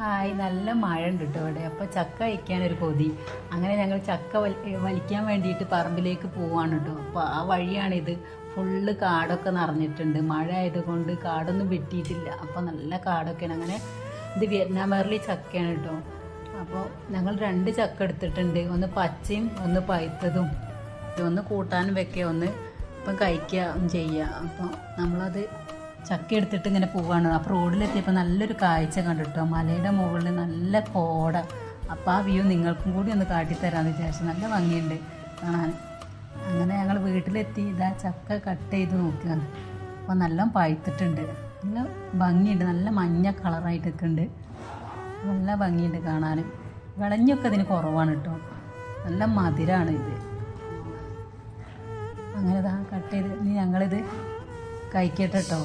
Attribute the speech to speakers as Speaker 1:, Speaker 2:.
Speaker 1: Hi, നല്ല മഴ ഉണ്ട് കേട്ടോ ഇവിടെ. അപ്പോൾ ചക്ക കഴിക്കാനൊരു കൊതി. അങ്ങനെ ഞങ്ങൾ ചക്ക വലിക്കാൻ വേണ്ടിയിട്ട് പറമ്പിലേക്ക് പോവാണ് കേട്ടോ. അപ്പോൾ ആ വഴിയാണിത്. ഫുള്ള് കാടൊക്കെ നിറഞ്ഞിട്ടുണ്ട്. മഴ ആയതുകൊണ്ട് കാടൊന്നും വെട്ടിയിട്ടില്ല. അപ്പോൾ നല്ല കാടൊക്കെയാണ്. അങ്ങനെ ഇത് വിയറ്റ്നാം വെർലി ചക്കയാണ് കേട്ടോ. അപ്പോൾ ഞങ്ങൾ 2 ചക്ക എടുത്തിട്ടുണ്ട്. ഒന്ന് പച്ചയും ഒന്ന് പഴുത്തതും. ഒന്ന് കൂട്ടാനും വെക്കുക, ഒന്ന് ഇപ്പം കഴിക്കുകയും ചെയ്യുക. അപ്പോൾ നമ്മളത് ചക്ക എടുത്തിട്ട് ഇങ്ങനെ പോവാണ്. അപ്പോൾ റോഡിലെത്തിയപ്പോൾ നല്ലൊരു കാഴ്ച കണ്ടിട്ടോ. മലയുടെ മുകളിൽ നല്ല കോട. അപ്പോൾ ആ വ്യൂ നിങ്ങൾക്കും കൂടി ഒന്ന് കാട്ടിത്തരാമെന്ന് വിചാരിച്ചു. നല്ല ഭംഗിയുണ്ട് കാണാൻ. അങ്ങനെ ഞങ്ങൾ വീട്ടിലെത്തി ഇതാ ചക്ക കട്ട് ചെയ്ത് നോക്കുകയാണ്. അപ്പോൾ നല്ല പഴുത്തിട്ടുണ്ട്. നല്ല ഭംഗിയുണ്ട്. നല്ല മഞ്ഞ കളറായിട്ടൊക്കെ ഉണ്ട്. നല്ല ഭംഗിയുണ്ട് കാണാൻ. വിളഞ്ഞൊക്കെ ഇതിന് കുറവാണ് കേട്ടോ. നല്ല മധുരമാണ് ഇത്. അങ്ങനെ ഇതാ കട്ട് ചെയ്ത് ഇനി ഞങ്ങളിത് കഴിക്കട്ടെ കേട്ടോ.